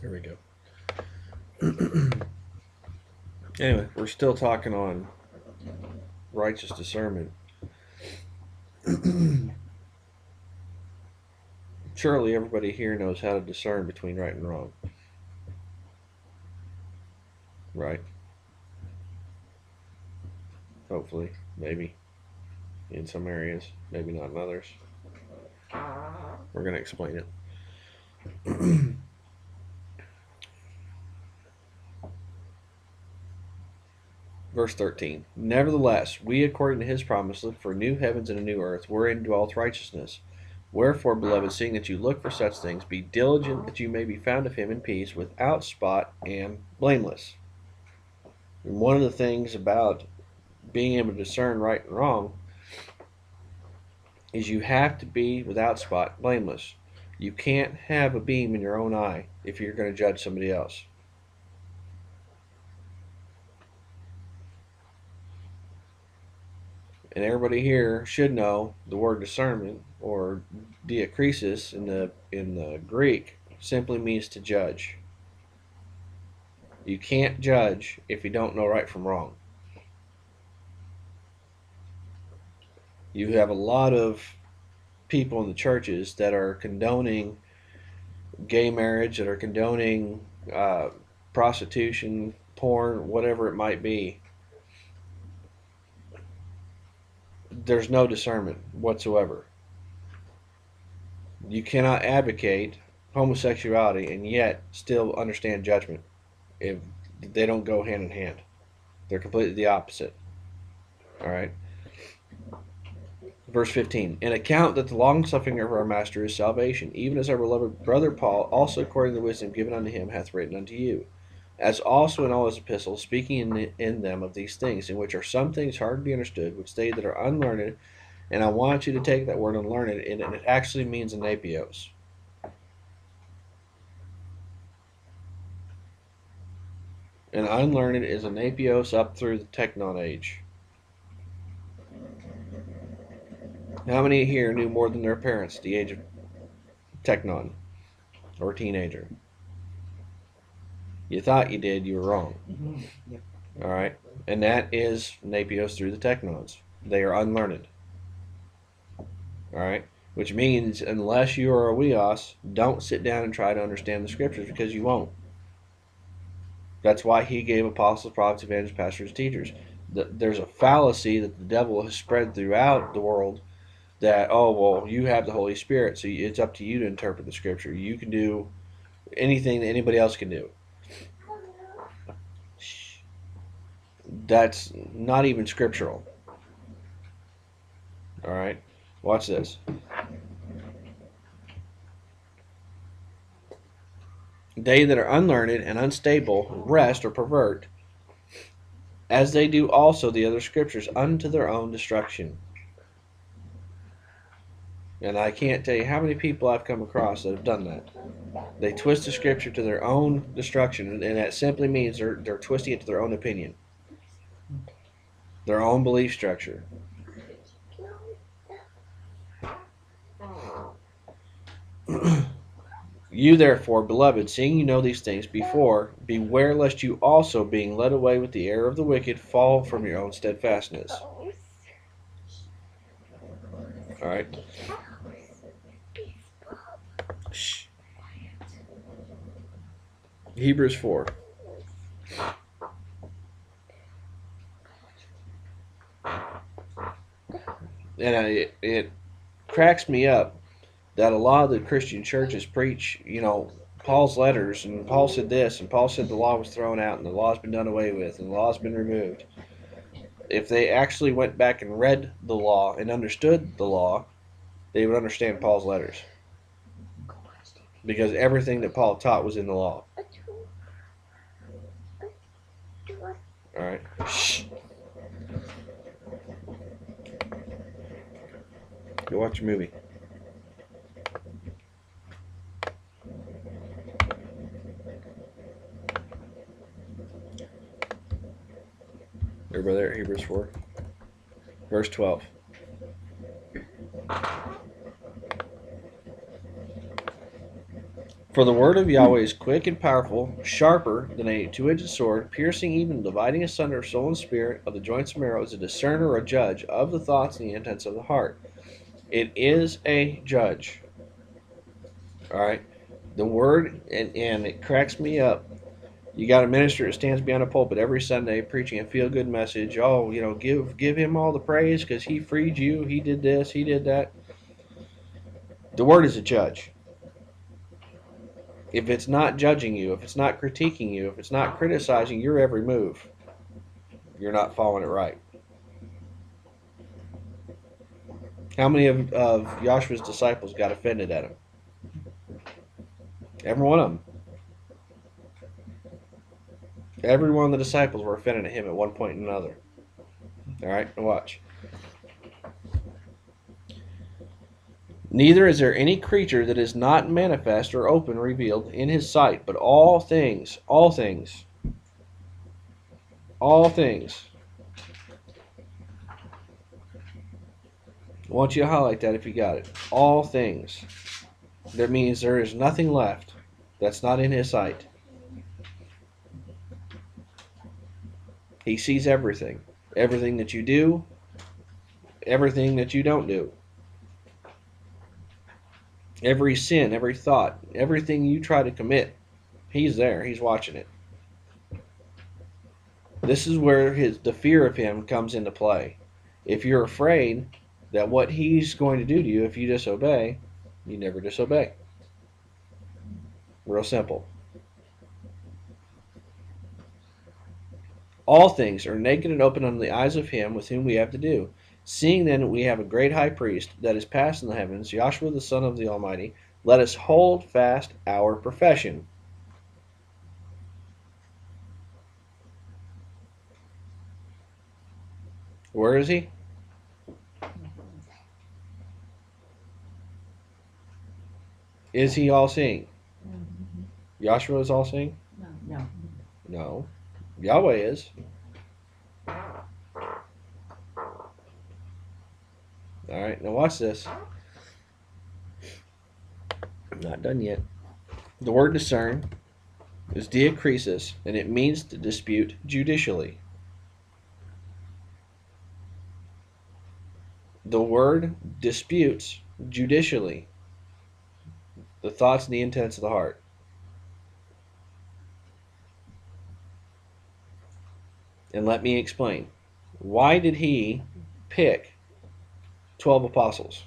There we go. Anyway, we're still talking on righteous discernment. Surely everybody here knows how to discern between right and wrong. Right? Hopefully. Maybe. In some areas. Maybe not in others. We're going to explain it. Verse 13. Nevertheless, we, according to his promise, look for new heavens and a new earth, wherein dwelleth righteousness. Wherefore, beloved, seeing that you look for such things, be diligent that you may be found of him in peace, without spot and blameless. And one of the things about being able to discern right and wrong is you have to be without spot, blameless. You can't have a beam in your own eye if you're going to judge somebody else. And everybody here should know the word discernment, or diakrisis in the Greek, simply means to judge. You can't judge if you don't know right from wrong. You have a lot of people in the churches that are condoning gay marriage, that are condoning prostitution, porn, whatever it might be. There's no discernment whatsoever. You cannot advocate homosexuality and yet still understand judgment. If they don't go hand in hand, they're completely the opposite. All right. Verse 15. And account that the long suffering of our Master is salvation, even as our beloved brother Paul, also according to the wisdom given unto him, hath written unto you, as also in all his epistles, speaking in them of these things, in which are some things hard to be understood, which they that are unlearned, and I want you to take that word unlearned, and it actually means anapios. And unlearned is anapios up through the teknon age. How many here knew more than their parents at the age of teknon or teenager? You thought you did, you were wrong. Yep. All right, and that is napios through the teknons. They are unlearned. All right, which means unless you are a Yahs, don't sit down and try to understand the scriptures, because you won't. That's why he gave apostles, prophets, evangelists, pastors, teachers. There's a fallacy that the devil has spread throughout the world that, oh, well, you have the Holy Spirit, so it's up to you to interpret the scripture. You can do anything that anybody else can do. That's not even scriptural. All right, watch this. They that are unlearned and unstable rest or pervert, as they do also the other scriptures, unto their own destruction. And I can't tell you how many people I've come across that have done that. They twist the scripture to their own destruction, and that simply means they're twisting it to their own opinion, their own belief structure. You therefore, beloved, seeing you know these things before, beware lest you also, being led away with the error of the wicked, fall from your own steadfastness. All right. Shh. Hebrews 4. And it cracks me up that a lot of the Christian churches preach, Paul's letters, and Paul said this, and Paul said the law was thrown out, and the law's been done away with, and the law's been removed. If they actually went back and read the law and understood the law, they would understand Paul's letters. Because everything that Paul taught was in the law. All right. Shh. Go watch a movie. Everybody there at Hebrews 4? Verse 12. For the word of Yahweh is quick and powerful, sharper than a two-edged sword, piercing even dividing asunder soul and spirit, of the joints and marrow, is a discerner or a judge of the thoughts and the intents of the heart. It is a judge. All right. The word, and it cracks me up. You got a minister that stands behind a pulpit every Sunday preaching a feel-good message. Oh, give him all the praise because he freed you. He did this. He did that. The word is a judge. If it's not judging you, if it's not critiquing you, if it's not criticizing your every move, you're not following it right. How many of Yahshua's disciples got offended at him? Every one of them. Every one of the disciples were offended at him at one point or another. All right, now watch. Neither is there any creature that is not manifest or open, revealed in his sight, but all things. I want you to highlight that if you got it. All things. That means there is nothing left that's not in his sight. He sees everything. Everything that you do, everything that you don't do. Every sin, every thought, everything you try to commit, he's there. He's watching it. This is where the fear of him comes into play. If you're afraid that what he's going to do to you if you disobey, you never disobey. Real simple. All things are naked and open unto the eyes of him with whom we have to do. Seeing then that we have a great high priest that is passed in the heavens, Yahshua the Son of the Almighty, let us hold fast our profession. Where is he? Is he all seeing? Yahshua is all seeing? No. No. Yahweh is. All right, now watch this. I'm not done yet. The word discern is diakrisis, and it means to dispute judicially. The word disputes judicially the thoughts and the intents of the heart. And let me explain. Why did he pick 12 apostles?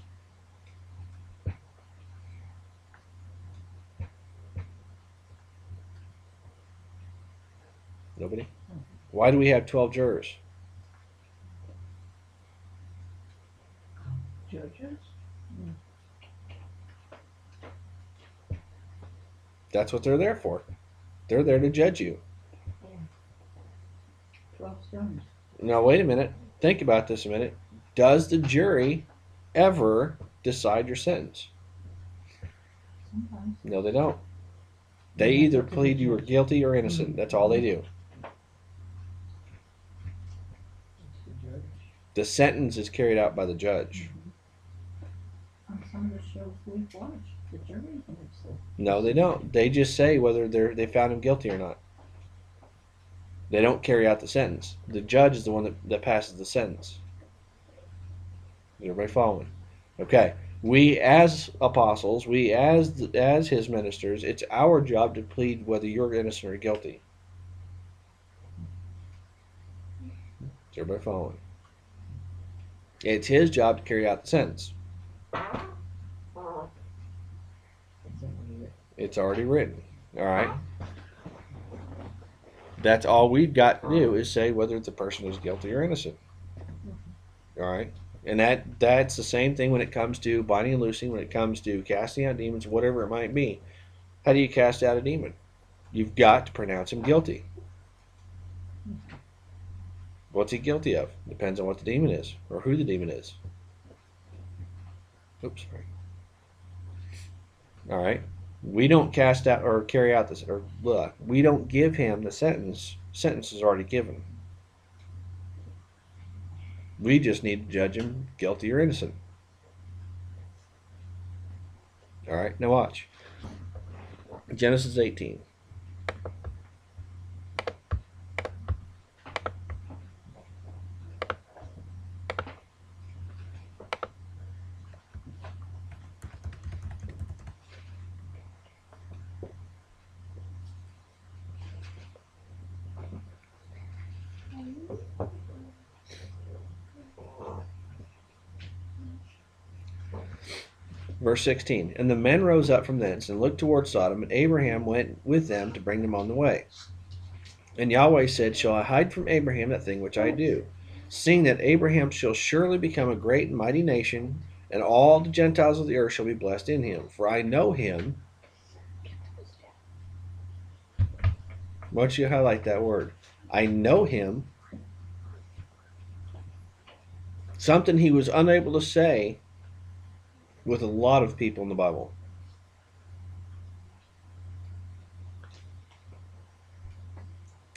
Nobody? Why do we have 12 jurors? Judges? That's what they're there for. They're there to judge you. 12 stones. Now, wait a minute. Think about this a minute. Does the jury ever decide your sentence? Sometimes. No, they don't. They either plead you are guilty or innocent. That's all they do. It's the judge. The sentence is carried out by the judge. On some of the shows we've watched, the jury makes the... No, they don't. They just say whether they found him guilty or not. They don't carry out the sentence. The judge is the one that passes the sentence. Is everybody following? Okay. We as apostles, we as his ministers, it's our job to plead whether you're innocent or guilty. Is everybody following? It's his job to carry out the sentence. It's already written. All right. That's all we've got to do is say whether the person is guilty or innocent. All right. And that's the same thing when it comes to binding and loosing, when it comes to casting out demons, whatever it might be. How do you cast out a demon? You've got to pronounce him guilty. What's he guilty of? Depends on what the demon is or who the demon is. Oops, sorry. All right. We don't cast out or carry out this, or we don't give him the sentence. Sentence is already given. We just need to judge him guilty or innocent. All right, now watch. Genesis 18. Verse 16. And the men rose up from thence and looked toward Sodom, and Abraham went with them to bring them on the way. And Yahweh said, Shall I hide from Abraham that thing which I do? Seeing that Abraham shall surely become a great and mighty nation, and all the Gentiles of the earth shall be blessed in him. For I know him. Why don't you highlight that word? I know him. Something he was unable to say with a lot of people in the Bible.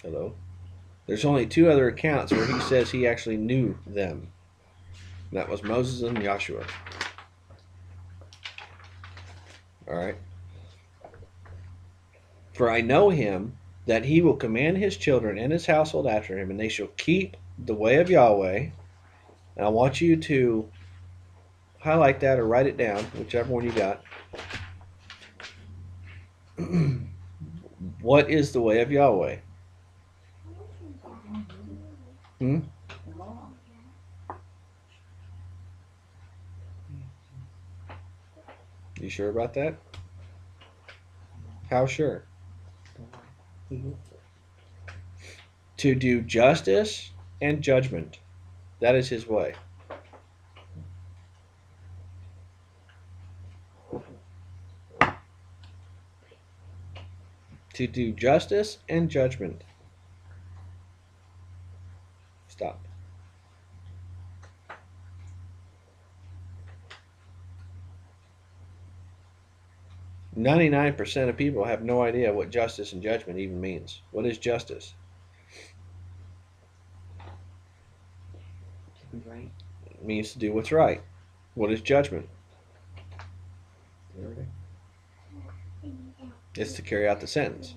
Hello? There's only two other accounts where he says he actually knew them. That was Moses and Joshua. All right. For I know him, that he will command his children and his household after him, and they shall keep the way of Yahweh. And I want you to highlight that or write it down, whichever one you got. What is the way of Yahweh? Hmm? You sure about that? How sure? To do justice and judgment. That is his way. To do justice and judgment. Stop. %99 of people have no idea what justice and judgment even means. What is justice? Right. It means to do what's right. What is judgment? It's to carry out the sentence.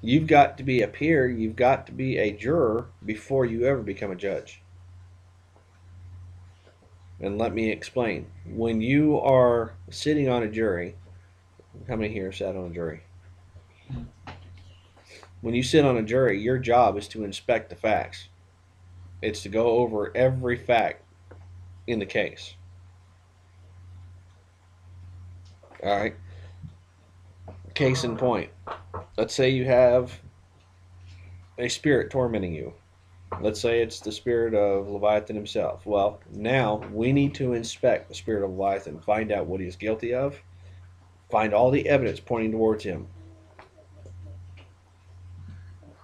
You've got to be a peer, you've got to be a juror before you ever become a judge. And let me explain. When you are sitting on a jury, how many here sat on a jury? When you sit on a jury, your job is to inspect the facts. It's to go over every fact in the case. All right. Case in point. Let's say you have a spirit tormenting you. Let's say it's the spirit of Leviathan himself. Well, now we need to inspect the spirit of Leviathan, find out what he is guilty of, find all the evidence pointing towards him.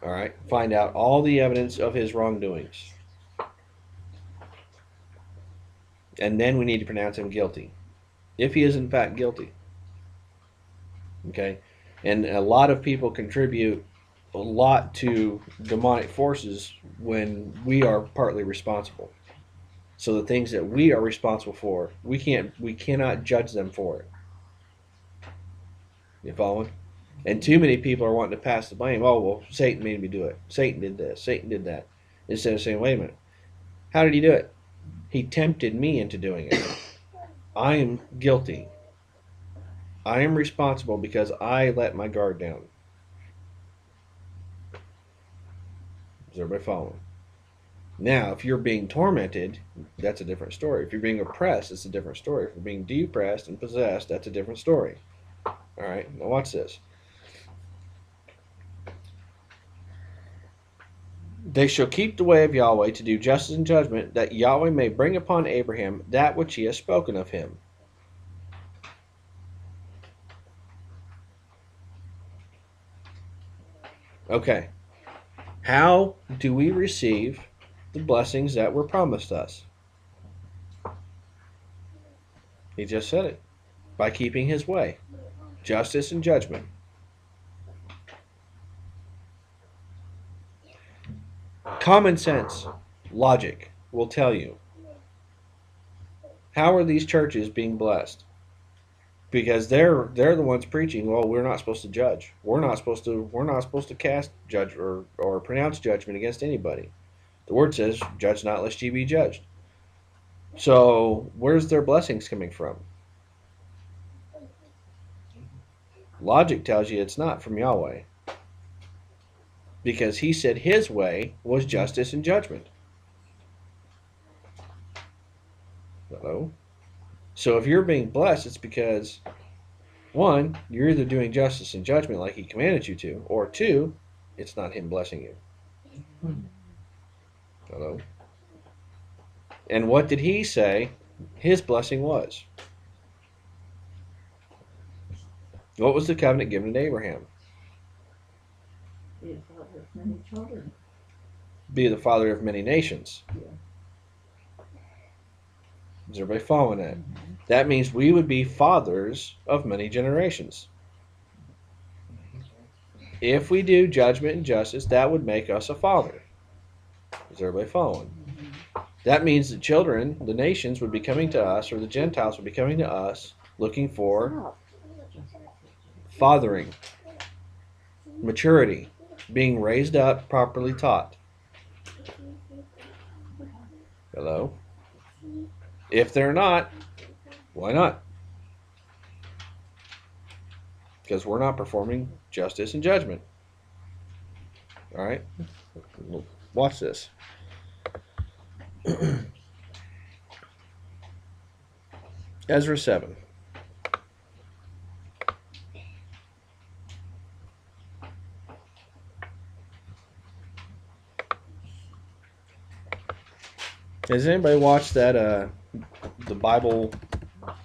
All right. Find out all the evidence of his wrongdoings. And then we need to pronounce him guilty, if he is in fact guilty. Okay? And a lot of people contribute a lot to demonic forces when we are partly responsible. So the things that we are responsible for, we cannot judge them for it. You following? And too many people are wanting to pass the blame. Oh, well, Satan made me do it. Satan did this. Satan did that. Instead of saying, wait a minute. How did he do it? He tempted me into doing it. I am guilty. I am responsible because I let my guard down. Is everybody following? Now, if you're being tormented, that's a different story. If you're being oppressed, it's a different story. If you're being depressed and possessed, that's a different story. All right, now watch this. They shall keep the way of Yahweh to do justice and judgment, that Yahweh may bring upon Abraham that which he has spoken of him. Okay. How do we receive the blessings that were promised us? He just said it. By keeping his way. Justice and judgment. Common sense, logic will tell you. How are these churches being blessed? because they're the ones preaching. Well, we're not supposed to judge. We're not supposed to cast judge or pronounce judgment against anybody. The word says, "Judge not, lest ye be judged." So where's their blessings coming from? Logic tells you it's not from Yahweh, because He said His way was justice and judgment. Hello. So if you're being blessed, it's because, one, you're either doing justice and judgment like He commanded you to, or two, it's not Him blessing you. Hello. And what did He say His blessing was? What was the covenant given to Abraham? Be a father of many children. Be the father of many nations. Yeah. Is everybody following that? That means we would be fathers of many generations. If we do judgment and justice, that would make us a father. Is everybody following? That means the children, the nations, would be coming to us, or the Gentiles would be coming to us, looking for fathering, maturity, being raised up, properly taught. Hello? If they're not, why not? Because we're not performing justice and judgment. All right? Watch this. Ezra 7. Has anybody watched that, the Bible,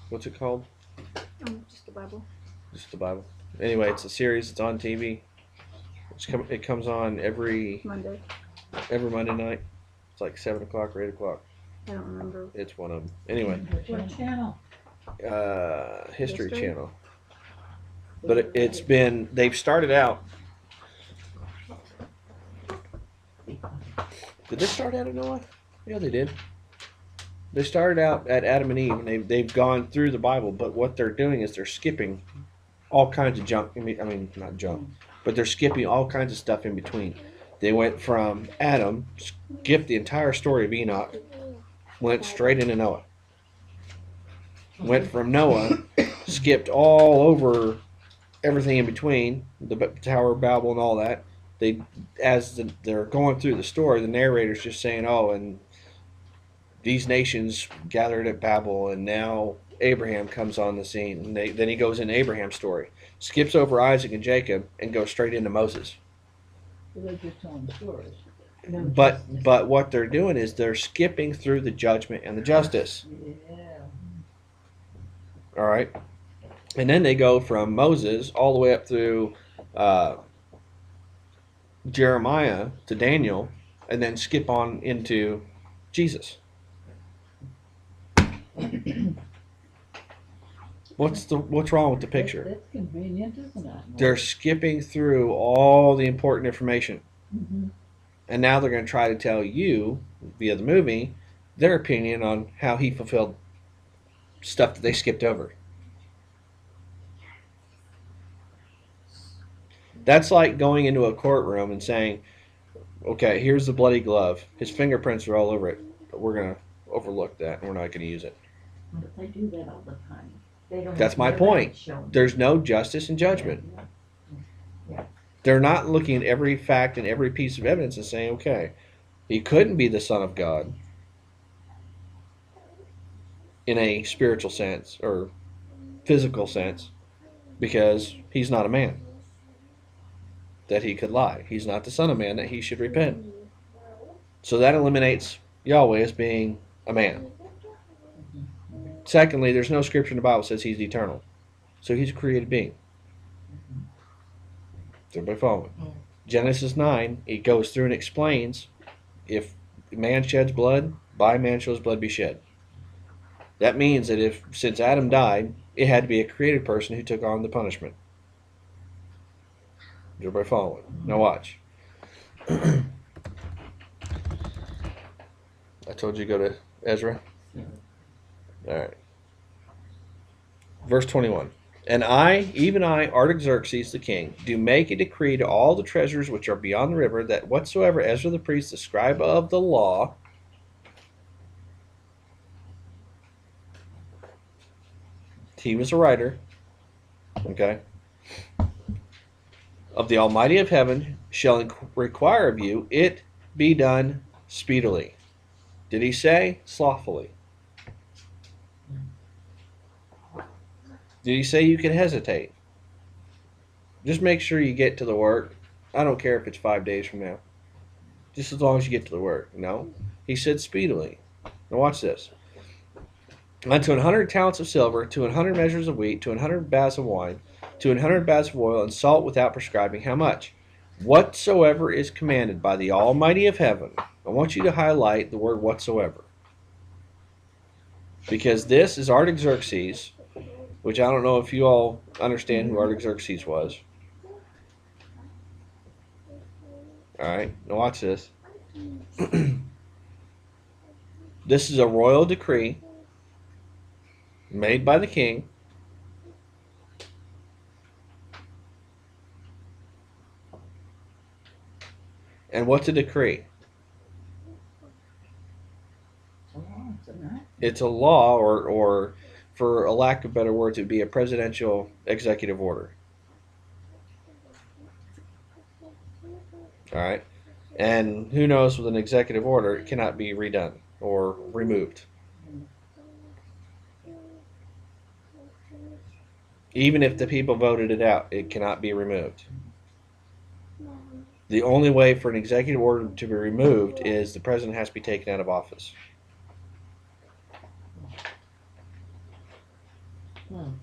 what's it called? Just the Bible. Just the Bible. Anyway, it's a series. It's on TV. It comes on every Monday. Monday night. It's like 7 o'clock or 8 o'clock. I don't remember. It's one of them. Anyway, What channel? History History? Channel. But they've started out. Did they start out at Noah? Yeah, they did. They started out at Adam and Eve, and they've gone through the Bible. But what they're doing is they're skipping all kinds of junk. I mean, not junk, but they're skipping all kinds of stuff in between. They went from Adam, skipped the entire story of Enoch, went straight into Noah. Went from Noah, skipped all over everything in between, the Tower of Babel and all that. They're going through the story, the narrator's just saying, "Oh, and these nations gathered at Babel, and now Abraham comes on the scene." And then he goes into Abraham's story, skips over Isaac and Jacob, and goes straight into Moses. So they're just telling stories. But what they're doing is they're skipping through the judgment and the justice. Yeah. All right, and then they go from Moses all the way up through Jeremiah to Daniel, and then skip on into Jesus. What's wrong with the picture? That's convenient, isn't it? They're skipping through all the important information, Mm-hmm. and now they're going to try to tell you via the movie their opinion on how he fulfilled stuff that they skipped over. That's like going into a courtroom and saying, "Okay, here's the bloody glove. His fingerprints are all over it, but we're going to overlook that, and we're not going to use it." But they do that all the time. They don't That's have my the point. evidence shown. There's no justice and judgment. Yeah. They're not looking at every fact and every piece of evidence and saying, "Okay, he couldn't be the Son of God in a spiritual sense or physical sense because he's not a man that he could lie. He's not the Son of Man that he should repent." So that eliminates Yahweh as being a man. Secondly, there's no scripture in the Bible that says he's eternal. So he's a created being. Is everybody following? Genesis 9, it goes through and explains if man sheds blood, by man shall his blood be shed. That means that since Adam died, it had to be a created person who took on the punishment. Is everybody following? Now watch. I told you to go to Ezra. All right. Verse 21. And I, even I, Artaxerxes the king, do make a decree to all the treasures which are beyond the river, that whatsoever Ezra the priest, the scribe of the law, he was a writer, okay, of the Almighty of heaven, shall require of you, it be done speedily. Did he say slothfully? Did he say you can hesitate? Just make sure you get to the work. I don't care if it's 5 days from now. Just as long as you get to the work. No. He said speedily. Now watch this. Unto 100 talents of silver, to 100 measures of wheat, to 100 baths of wine, to 100 baths of oil, and salt without prescribing how much. Whatsoever is commanded by the Almighty of heaven. I want you to highlight the word whatsoever. Because this is Artaxerxes, which I don't know if you all understand who Artaxerxes was. Alright, now watch this. This is a royal decree made by the king. And what's a decree? It's a law, or for a lack of better words, it would be a presidential executive order. All right? And who knows, with an executive order, it cannot be redone or removed. Even if the people voted it out, it cannot be removed. The only way for an executive order to be removed is the president has to be taken out of office. All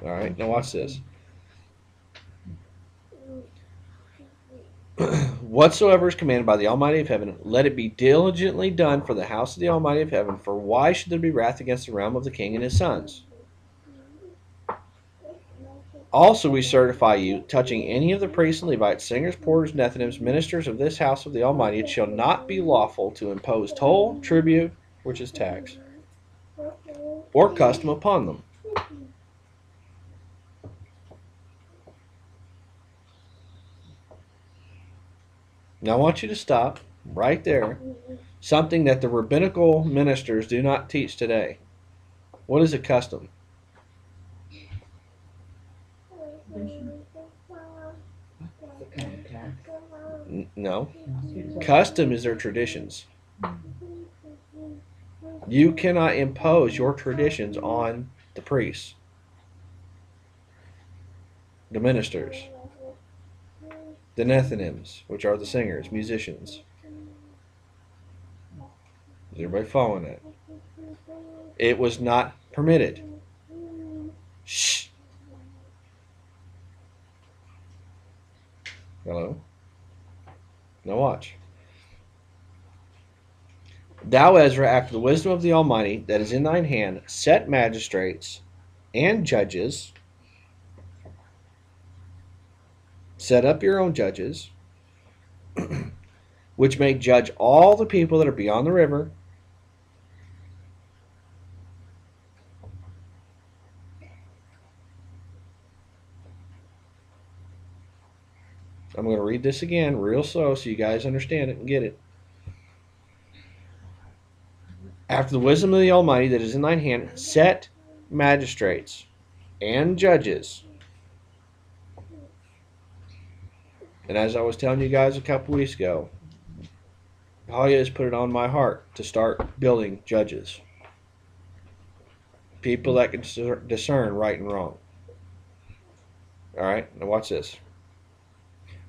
right, now watch this. Whatsoever is commanded by the Almighty of heaven, let it be diligently done for the house of the Almighty of heaven. For why should there be wrath against the realm of the king and his sons? Also we certify you, touching any of the priests and Levites, singers, porters, Nethinims, ministers of this house of the Almighty, it shall not be lawful to impose toll, tribute, which is tax, or custom upon them. Now I want you to stop right there. Something that the rabbinical ministers do not teach today. What is a custom? No. Custom is their traditions. You cannot impose your traditions on the priests, the ministers, the Nethinims, which are the singers, musicians. Is everybody following that? It was not permitted. Shh. Hello? Now watch. Thou, Ezra, after the wisdom of the Almighty that is in thine hand, set magistrates and judges. Set up your own judges, which may judge all the people that are beyond the river. I'm going to read this again real slow so you guys understand it and get it. After the wisdom of the Almighty that is in thine hand, set magistrates and judges. And as I was telling you guys a couple weeks ago, Yahweh has put it on my heart to start building judges. People that can discern right and wrong. Alright, now watch this.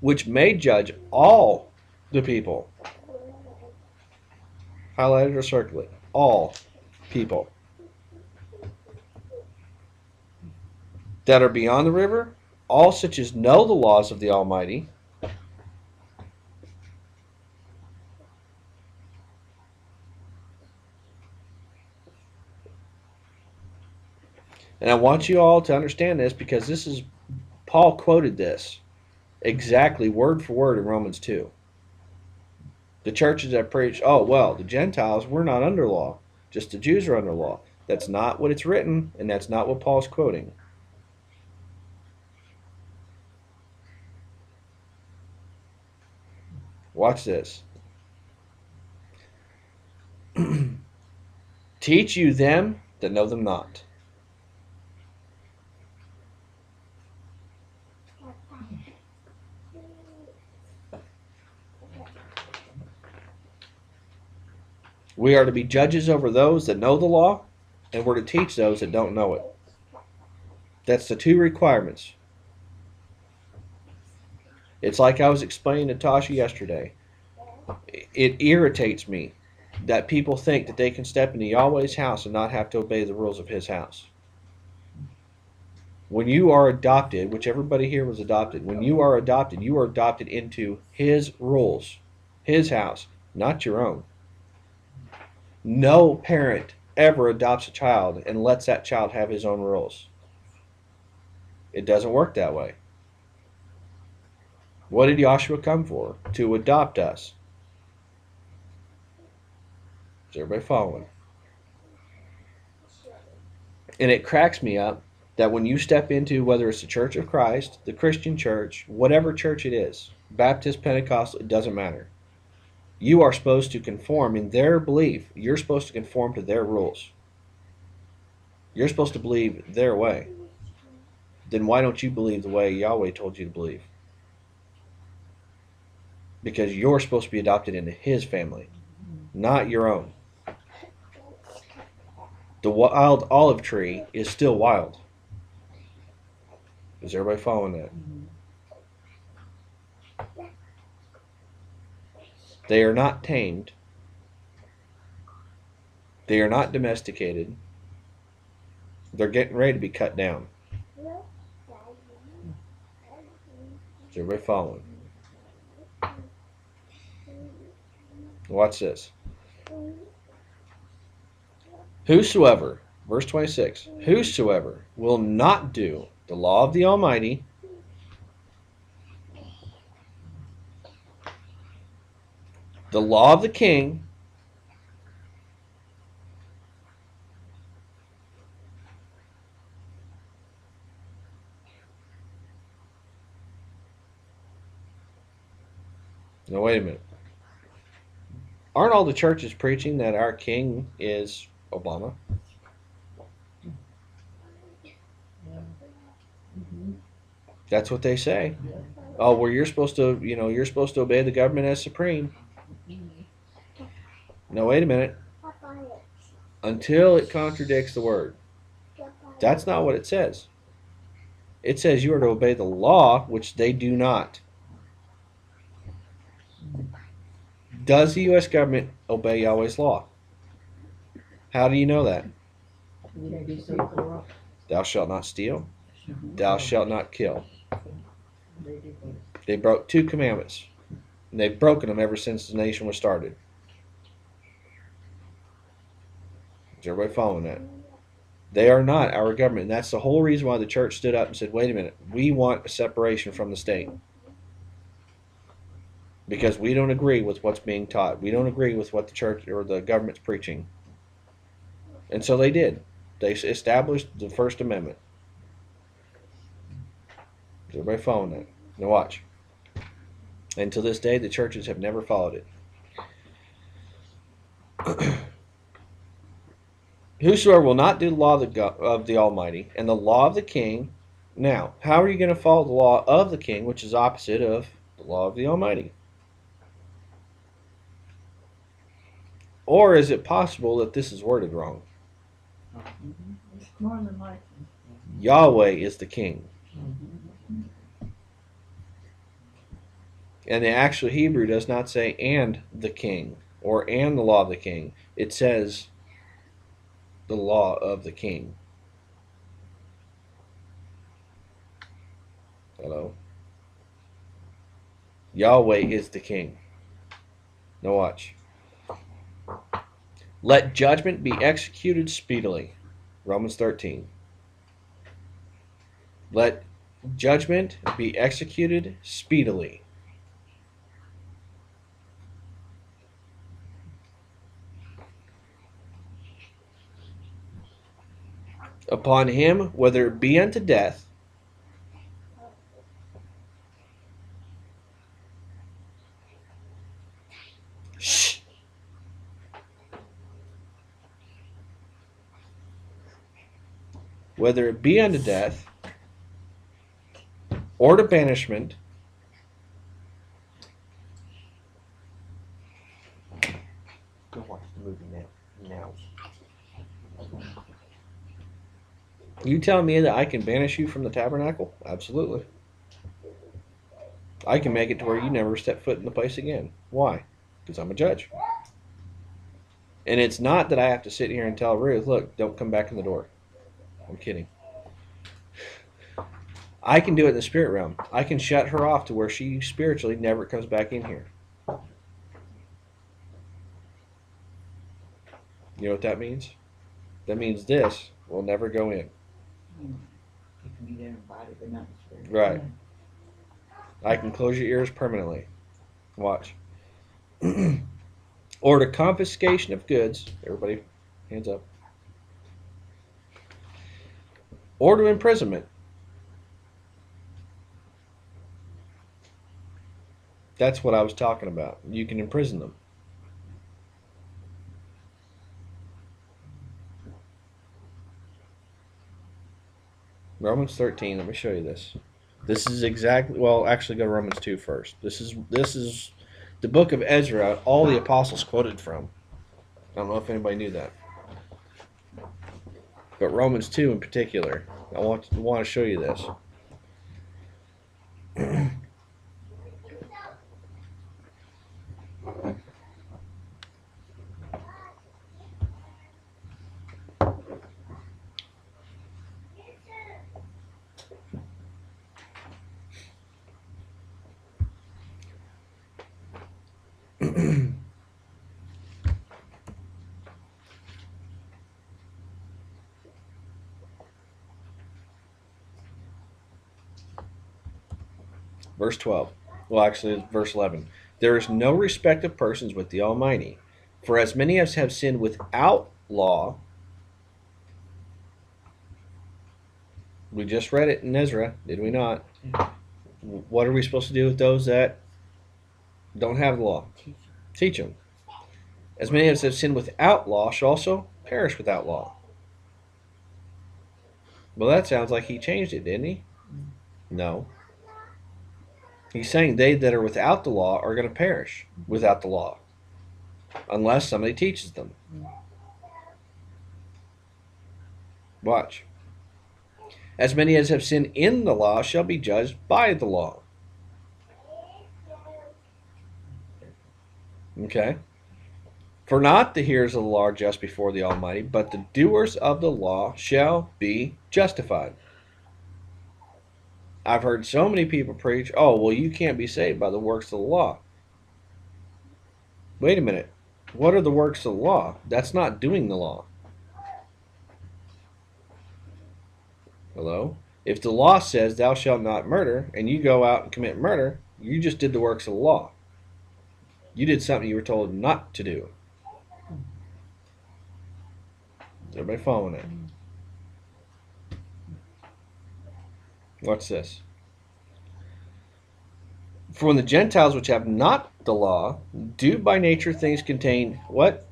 Which may judge all the people. Highlighted or circle it. All people that are beyond the river, all such as know the laws of the Almighty, and I want you all to understand this because this is, Paul quoted this exactly word for word in Romans 2. The churches that preach, oh, well, the Gentiles, we're not under law. Just the Jews are under law. That's not what it's written, and that's not what Paul's quoting. Watch this. Teach you them that know them not. We are to be judges over those that know the law, and we're to teach those that don't know it. That's the two requirements. It's like I was explaining to Tasha yesterday. It irritates me that people think that they can step into Yahweh's house and not have to obey the rules of his house. When you are adopted, which everybody here was adopted, when you are adopted into his rules, his house, not your own. No parent ever adopts a child and lets that child have his own rules. It doesn't work that way. What did Joshua come for? To adopt us. Is everybody following? And it cracks me up that when you step into, whether it's the Church of Christ, the Christian church, whatever church it is, Baptist, Pentecostal, it doesn't matter. You are supposed to conform in their belief. You're supposed to conform to their rules. You're supposed to believe their way. Then why don't you believe the way Yahweh told you to believe? Because you're supposed to be adopted into his family, not your own. The wild olive tree is still wild. Is everybody following that? They are not tamed. They are not domesticated. They're getting ready to be cut down. Is everybody following? Watch this. Whosoever, verse 26, whosoever will not do the law of the Almighty, the law of the king, now wait a minute. Aren't all the churches preaching that our king is Obama? That's what they say. Oh, well, you're supposed to obey the government as supreme. No, wait a minute. Until it contradicts the word. That's not what it says. It says you are to obey the law, which they do not. Does the U.S. government obey Yahweh's law? How do you know that? Thou shalt not steal. Thou shalt not kill. They broke 2 commandments. And they've broken them ever since the nation was started. Is everybody following that? They are not our government. And that's the whole reason why the church stood up and said, wait a minute, we want a separation from the state. Because we don't agree with what's being taught. We don't agree with what the church or the government's preaching. And so they did. They established the First Amendment. Is everybody following that? Now watch. And to this day, the churches have never followed it. Whosoever will not do the law of the Almighty and the law of the king. Now, how are you going to follow the law of the king, which is opposite of the law of the Almighty? Or is it possible that this is worded wrong? More than likely. Yahweh is the king. And the actual Hebrew does not say and the king or and the law of the king. It says the law of the king. Hello? Yahweh is the king. Now watch. Let judgment be executed speedily. Romans 13. Let judgment be executed speedily. Upon him, whether it be unto death, whether it be unto death, or to banishment, go watch the movie now. You tell me that I can banish you from the tabernacle? Absolutely. I can make it to where you never step foot in the place again. Why? Because I'm a judge. And it's not that I have to sit here and tell Ruth, look, don't come back in the door. I'm kidding. I can do it in the spirit realm. I can shut her off to where she spiritually never comes back in here. You know what that means? That means this will never go in. You can be there in body, but not in spirit. Right. I can close your ears permanently. Watch. Or to confiscation of goods. Everybody, hands up. Or to imprisonment. That's what I was talking about. You can imprison them. Romans 13, let me show you this. This is exactly, well, actually go to Romans 2 first. This is the book of Ezra, all the apostles quoted from. I don't know if anybody knew that. But Romans 2 in particular, I want to show you this. Verse 12. Well, actually, it's verse 11. There is no respect of persons with the Almighty. For as many as have sinned without law, we just read it in Ezra, did we not? What are we supposed to do with those that don't have the law? Teach them. As many as have sinned without law shall also perish without law. Well, that sounds like he changed it, didn't he? No. He's saying they that are without the law are going to perish without the law, unless somebody teaches them. Watch. As many as have sinned in the law shall be judged by the law. Okay? For not the hearers of the law are just before the Almighty, but the doers of the law shall be justified. I've heard so many people preach, oh, well, you can't be saved by the works of the law. Wait a minute. What are the works of the law? That's not doing the law. Hello? If the law says thou shalt not murder, and you go out and commit murder, you just did the works of the law. You did something you were told not to do. Is everybody following it? What's this? For when the Gentiles which have not the law do by nature things contained what?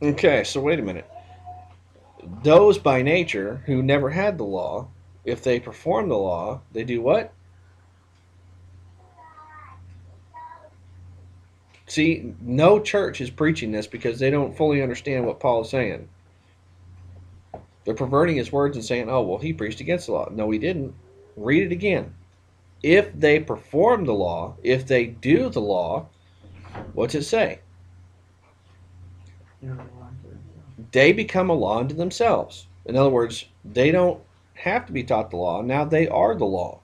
Okay, so wait a minute. Those by nature who never had the law, if they perform the law, they do what? See, no church is preaching this because they don't fully understand what Paul is saying. They're perverting his words and saying, oh, well, he preached against the law. No, he didn't. Read it again. If they perform the law, if they do the law, what's it say? They become a law unto themselves. In other words, they don't have to be taught the law. Now they are the law.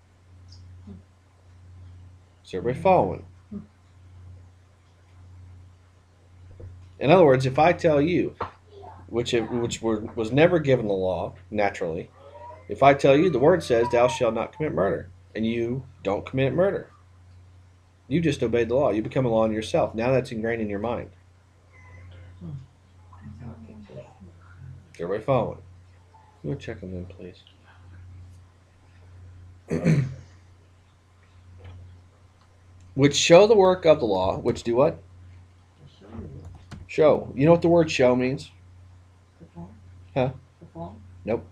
Is everybody following? In other words, if I tell you, which was never given the law, naturally, if I tell you the word says thou shalt not commit murder, and you don't commit murder, you just obeyed the law. You become a law in yourself. Now that's ingrained in your mind. Is everybody following? Go check them in, please. Which show the work of the law, which do what? Show. You know what the word show means? Huh? The fault? Nope.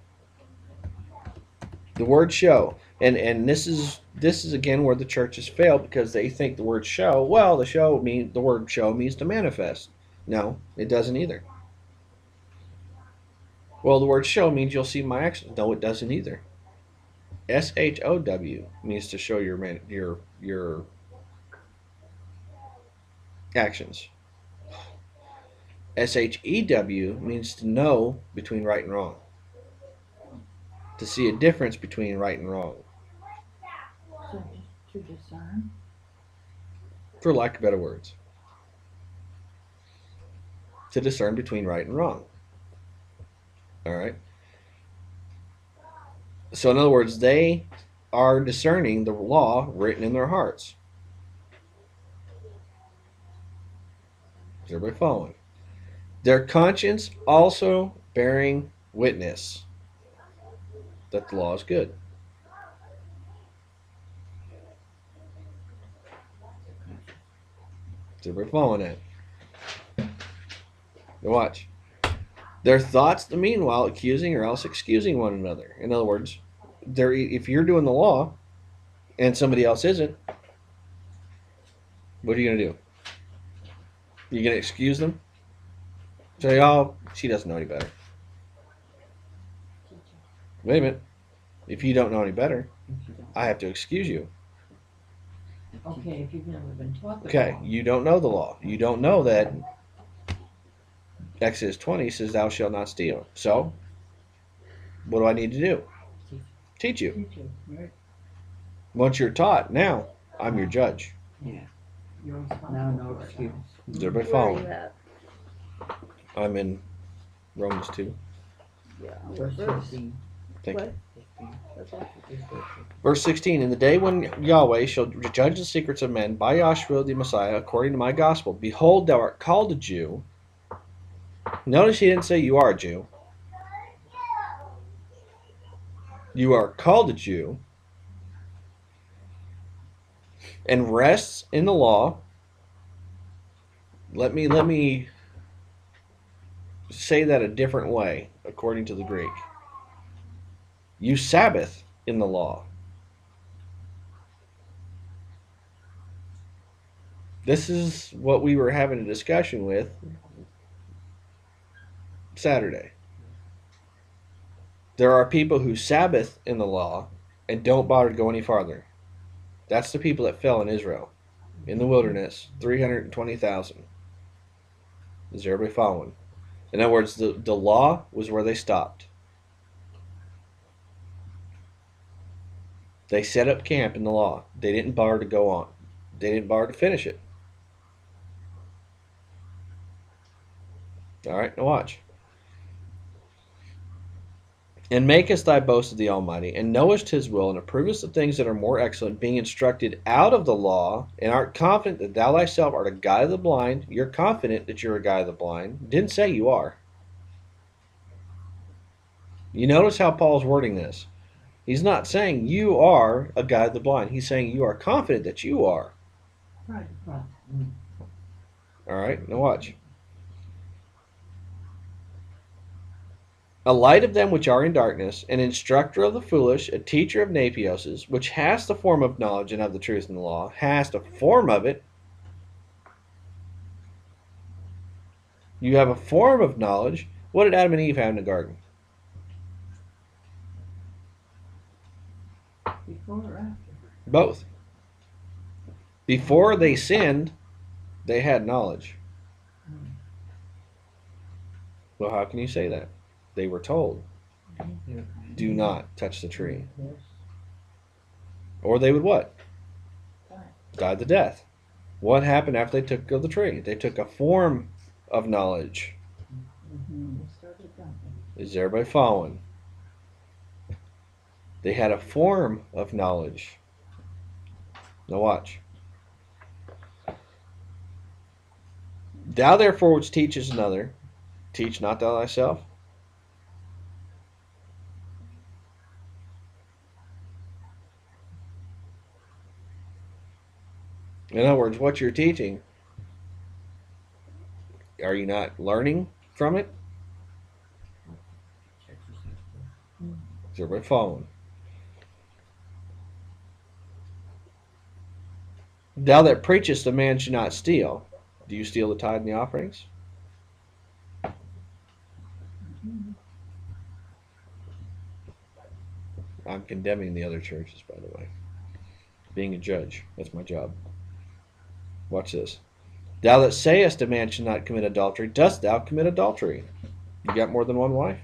The word show. And this is again where the church has failed, because they think the word show, well, the word show means to manifest. No, it doesn't either. Well, the word show means you'll see my actions. No, it doesn't either. SHOW means to show your actions. SHEW means to know between right and wrong. To see a difference between right and wrong. So to discern? For lack of better words. To discern between right and wrong. All right. So in other words, they are discerning the law written in their hearts. Is everybody following? Their conscience also bearing witness that the law is good. Is everybody following that? Now watch. Their thoughts, the meanwhile, accusing or else excusing one another. In other words, if you're doing the law and somebody else isn't, what are you going to do? You going to excuse them? Say, oh, she doesn't know any better. Wait a minute. If you don't know any better, I have to excuse you. Okay, if you've never been taught the Okay, law. you don't know the law. You don't know that Exodus 20 says thou shalt not steal. So, what do I need to do? Teach you. Teach you, right? Once you're taught, now I'm your judge. Yeah. You're responsible. Now, no for it. excuse. Is everybody Where are you following? at? I'm in Romans 2. Yeah. Verse Verse. 15. Thank What? you. 15. That's all. Verse 16, in the day when Yahweh shall judge the secrets of men by Yahshua the Messiah, according to my gospel, behold, thou art called a Jew. Notice he didn't say you are a Jew. You are called a Jew, and rests in the law. Let me say that a different way, according to the Greek. You Sabbath in the law. This is what we were having a discussion with Saturday. There are people who Sabbath in the law and don't bother to go any farther. That's the people that fell in Israel, in the wilderness, 320,000. Is everybody following? In other words, the law was where they stopped. They set up camp in the law. They didn't bother to go on. They didn't bother to finish it. All right, now watch. And makest thy boast of the Almighty, and knowest his will, and approvest the things that are more excellent, being instructed out of the law, and art confident that thou thyself art a guide of the blind. You're confident that you're a guide of the blind. Didn't say you are. You notice how Paul's wording this. He's not saying you are a guide of the blind. He's saying you are confident that you are. Right, right. All right, now watch. A light of them which are in darkness, an instructor of the foolish, a teacher of Napioses, which has the form of knowledge and of the truth in the law, has the form of it. You have a form of knowledge. What did Adam and Eve have in the garden? Before or after? Both. Before they sinned, they had knowledge. Well, how can you say that? They were told, do not touch the tree. Yes. Or they would what? Die. Die the death. What happened after they took of the tree? They took a form of knowledge. Mm-hmm. They started dumping. Is everybody following? They had a form of knowledge. Now watch. Thou therefore which teachest another, teach not thou thyself. In other words, what you're teaching, are you not learning from it? Is everybody following? Thou that preachest a man should not steal. Do you steal the tithe and the offerings? I'm condemning the other churches, by the way. Being a judge, that's my job. Watch this. Thou that sayest a man should not commit adultery, dost thou commit adultery? You got more than one wife?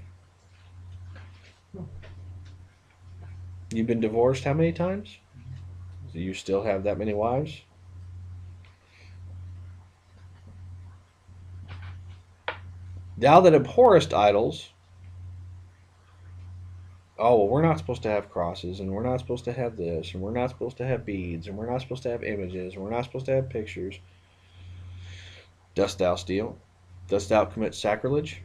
You've been divorced how many times? Do you still have that many wives? Thou that abhorrest idols. Oh, well, we're not supposed to have crosses, and we're not supposed to have this, and we're not supposed to have beads, and we're not supposed to have images, and we're not supposed to have pictures. Dost thou steal? Dost thou commit sacrilege?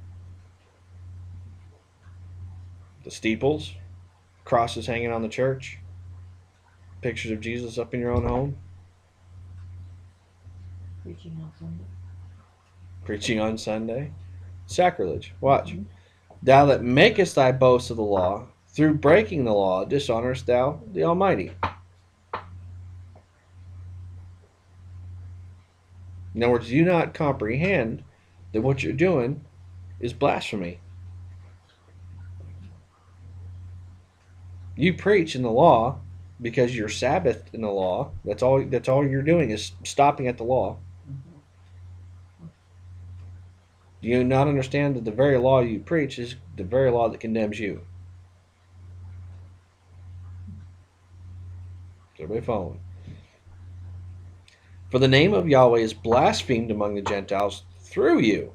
The steeples, crosses hanging on the church, pictures of Jesus up in your own home, Preaching on Sunday. preaching on Sunday, sacrilege. Watch. Thou that makest thy boast of the law, through breaking the law, dishonorest thou the Almighty. In other words, do you not comprehend that what you're doing is blasphemy? You preach in the law because you're Sabbath in the law. That's all you're doing is stopping at the law. Do you not understand that the very law you preach is the very law that condemns you? Is everybody following? For the name of Yahweh is blasphemed among the Gentiles through you.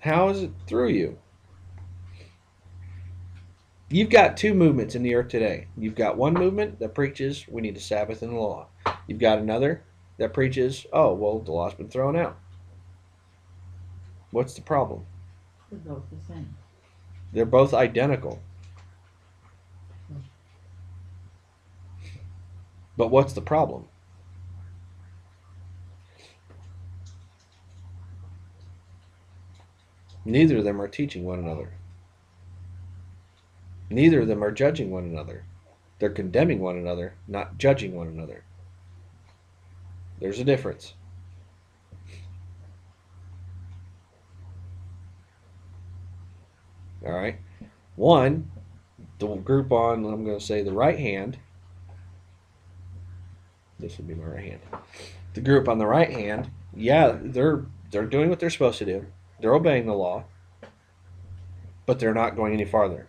How is it through you? You've got two movements in the earth today. You've got one movement that preaches we need a Sabbath in the law. You've got another that preaches, oh, well, the law's been thrown out. What's the problem? They're both the same. They're both identical. But what's the problem? Neither of them are teaching one another. Neither of them are judging one another. They're condemning one another, not judging one another. There's a difference. All right. One, the group on, I'm going to say the right hand. This would be my right hand. The group on the right hand, yeah, they're doing what they're supposed to do. They're obeying the law, but they're not going any farther.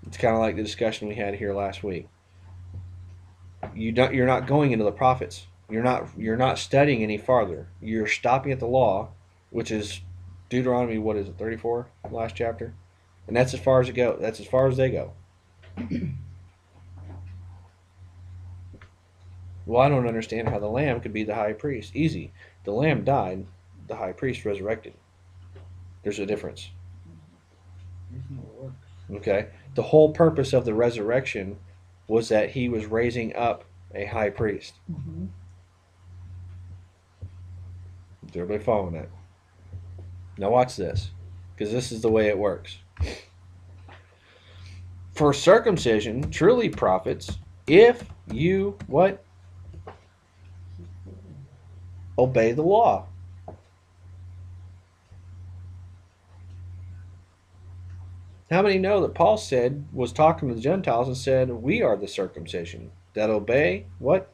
It's kind of like the discussion we had here last week. You're not going into the prophets. You're not studying any farther. You're stopping at the law, which is Deuteronomy, what is it, 34, last chapter? And that's as far as it goes. That's as far as they go. Well, I don't understand how the lamb could be the high priest. Easy. The lamb died, the high priest resurrected. There's a difference. Okay? The whole purpose of the resurrection was that he was raising up a high priest. Is everybody following that? Now watch this, because this is the way it works. For circumcision truly profits if you, what? Obey the law. How many know that Paul was talking to the Gentiles and said, we are the circumcision that obey what?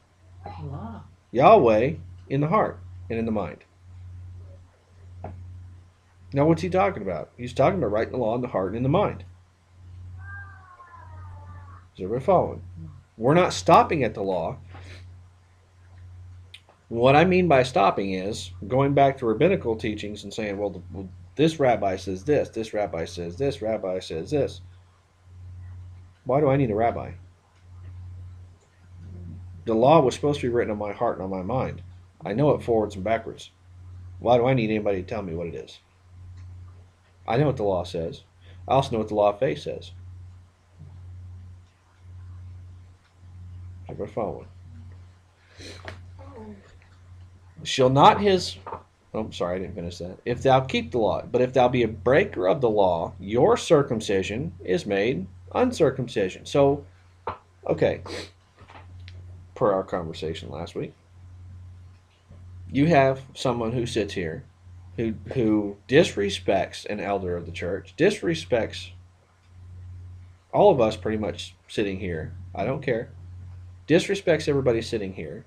Law. Yahweh in the heart and in the mind. Now what's he talking about? He's talking about writing the law in the heart and in the mind. Is everybody following? We're not stopping at the law. What I mean by stopping is going back to rabbinical teachings and saying, well, this rabbi says this rabbi says this, rabbi says this. Why do I need a rabbi? The law was supposed to be written on my heart and on my mind. I know it forwards and backwards. Why do I need anybody to tell me what it is? I know what the law says. I also know what the law of faith says. Everybody following? Shall not his Oh, sorry, I didn't finish that. If thou keep the law, but if thou be a breaker of the law, your circumcision is made uncircumcision. So, okay, per our conversation last week, you have someone who sits here who disrespects an elder of the church, disrespects all of us pretty much sitting here. I don't care. Disrespects everybody sitting here.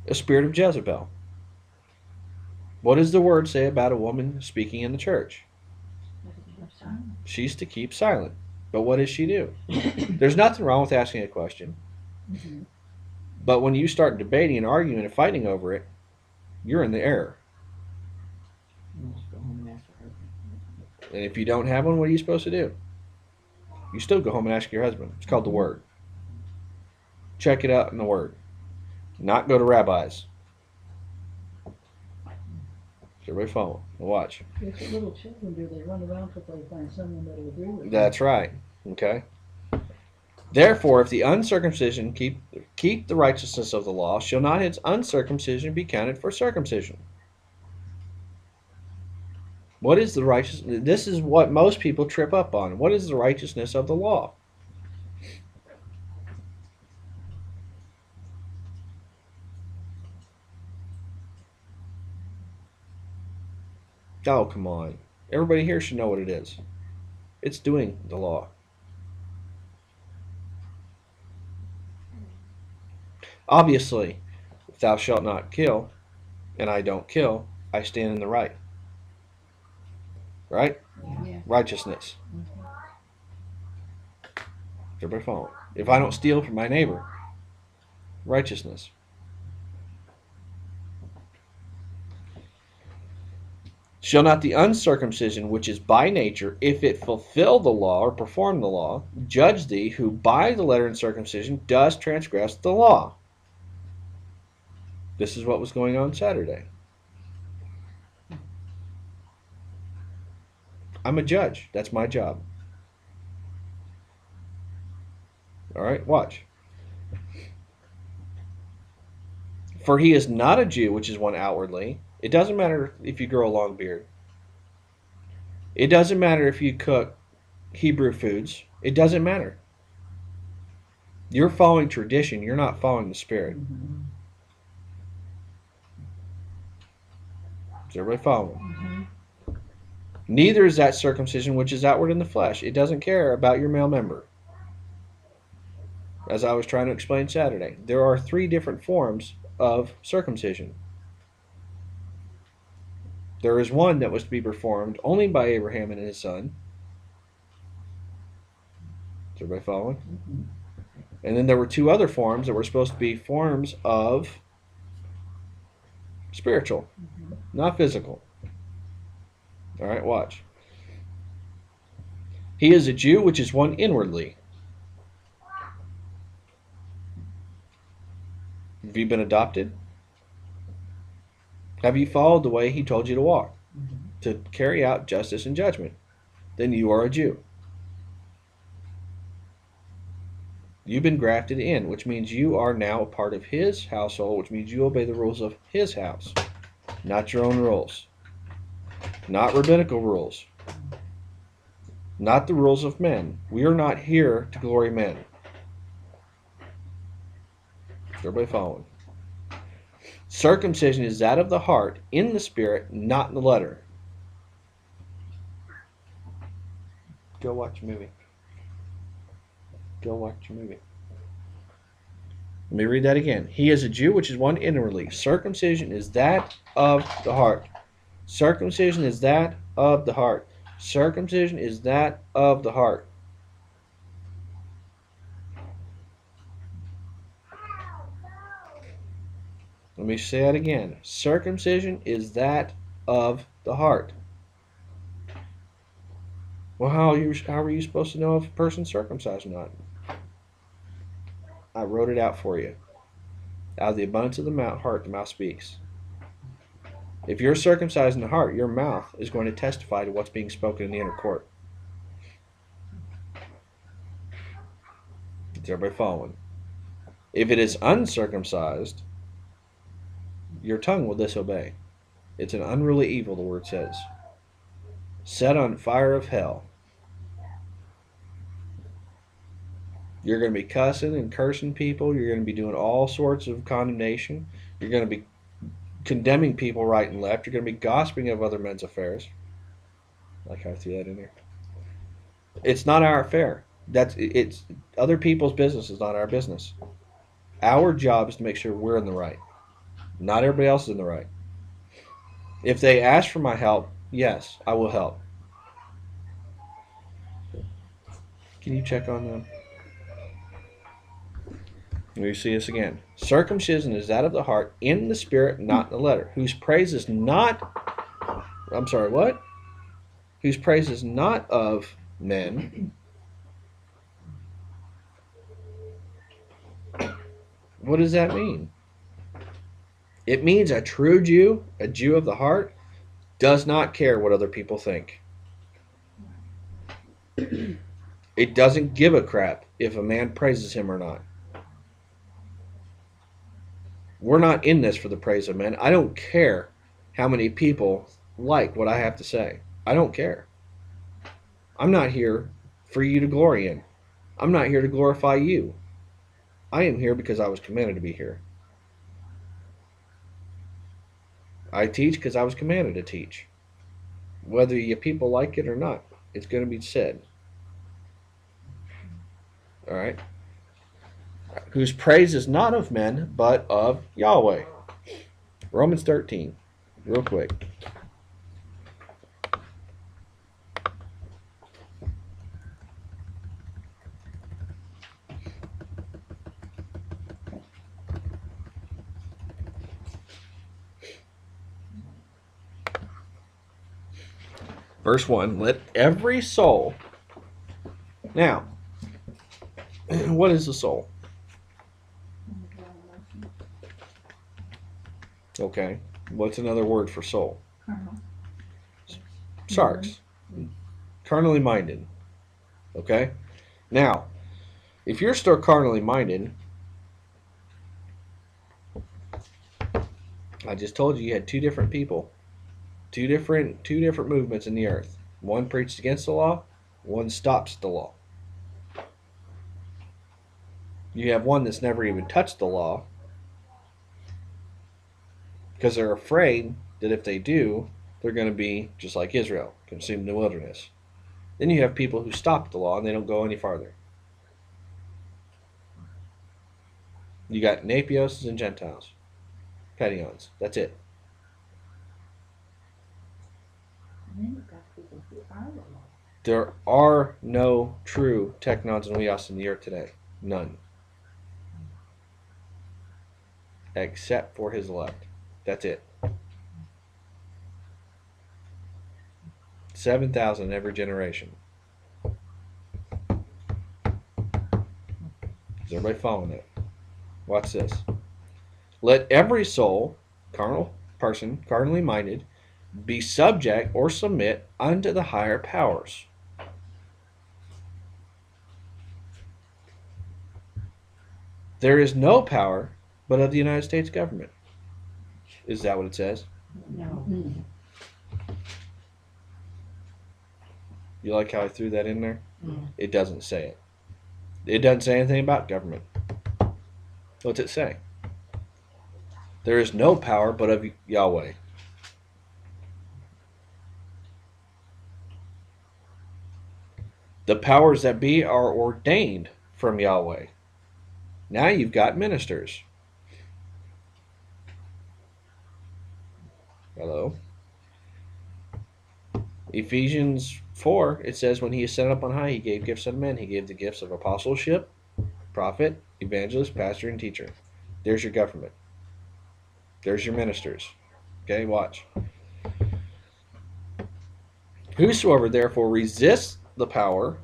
A spirit of Jezebel. What does the word say about a woman speaking in the church? She's to keep silent. But what does she do? There's nothing wrong with asking a question. Mm-hmm. But when you start debating and arguing and fighting over it, you're in the error. Just go home and ask her husband. And if you don't have one, what are you supposed to do? You still go home and ask your husband. It's called the Word. Check it out in the Word. Not go to rabbis. Is everybody following? Watch. It's what little children do. They run around till they find someone that will agree with them. That's right. Okay. Therefore, if the uncircumcision keep the righteousness of the law, shall not his uncircumcision be counted for circumcision? What is the righteousness? This is what most people trip up on. What is the righteousness of the law? Oh, come on. Everybody here should know what it is. It's doing the law. Obviously, if thou shalt not kill, and I don't kill, I stand in the right. Right? Yeah. Righteousness. Mm-hmm. Everybody follow. If I don't steal from my neighbor, righteousness. Shall not the uncircumcision, which is by nature, if it fulfill the law or perform the law, judge thee, who by the letter in circumcision does transgress the law? This is what was going on Saturday. I'm a judge. That's my job. All right, watch. For he is not a Jew, which is one outwardly. It doesn't matter if you grow a long beard. It doesn't matter if you cook Hebrew foods. It doesn't matter. You're following tradition. You're not following the Spirit. Mm-hmm. Is everybody following? Mm-hmm. Neither is that circumcision which is outward in the flesh. It doesn't care about your male member. As I was trying to explain Saturday, there are 3 different forms of circumcision. There is one that was to be performed only by Abraham and his son. Is everybody following? Mm-hmm. And then there were 2 other forms that were supposed to be forms of spiritual, Mm-hmm. not physical. All right, watch. He is a Jew, which is one inwardly. Have you been adopted? Have you followed the way he told you to walk, Mm-hmm. to carry out justice and judgment? Then you are a Jew. You've been grafted in, which means you are now a part of his household, which means you obey the rules of his house, not your own rules, not rabbinical rules, not the rules of men. We are not here to glory men. Is everybody following? Circumcision is that of the heart, in the spirit, not in the letter. Go watch a movie. Go watch a movie. Let me read that again. He is a Jew, which is one inwardly. Circumcision is that of the heart. Circumcision is that of the heart. Circumcision is that of the heart. Let me say that again. Circumcision is that of the heart. Well, how are you supposed to know if a person's circumcised or not? I wrote it out for you. Out of the abundance of the heart, the mouth speaks. If you're circumcised in the heart, your mouth is going to testify to what's being spoken in the inner court. Is everybody following? If it is uncircumcised, your tongue will disobey. It's an unruly evil, the word says. Set on fire of hell. You're going to be cussing and cursing people. You're going to be doing all sorts of condemnation. You're going to be condemning people right and left. You're going to be gossiping of other men's affairs. Like how I threw that in there. It's not our affair. It's other people's business is not our business. Our job is to make sure we're in the right. Not everybody else is in the right. If they ask for my help, yes, I will help. Can you check on them? Let me see this again. Circumcision is that of the heart, in the spirit, not in the letter. Whose praise is not... I'm sorry, what? Whose praise is not of men. What does that mean? It means a true Jew, a Jew of the heart, does not care what other people think. It doesn't give a crap if a man praises him or not. We're not in this for the praise of men. I don't care how many people like what I have to say. I don't care. I'm not here for you to glory in. I'm not here to glorify you. I am here because I was commanded to be here. I teach because I was commanded to teach. Whether you people like it or not, it's going to be said. All right? Whose praise is not of men, but of Yahweh. Romans 13, real quick. Verse 1, let every soul... Now, what is the soul? Okay, what's another word for soul? Sarx. Carnally minded. Okay? Now, if you're still carnally minded, I just told you had two different people. Two different movements in the earth. One preached against the law, one stops the law. You have one that's never even touched the law because they're afraid that if they do, they're going to be just like Israel, consumed in the wilderness. Then you have people who stop the law and they don't go any farther. You got Napios and Gentiles. Petions. That's it. There are no true teknons and Yahs in the earth today. None. Except for his elect. That's it. 7,000 every generation. Is everybody following it? Watch this. Let every soul, carnal person, carnally minded, be subject or submit unto the higher powers. There is no power but of the United States government. Is that what it says? No. You like how I threw that in there? Mm. It doesn't say it. It doesn't say anything about government. What's it say? There is no power but of Yahweh. The powers that be are ordained from Yahweh. Now you've got ministers. Hello? Ephesians 4, it says, when he ascended up on high, he gave gifts unto men. He gave the gifts of apostleship, prophet, evangelist, pastor, and teacher. There's your government. There's your ministers. Okay, watch. Whosoever therefore resists the power,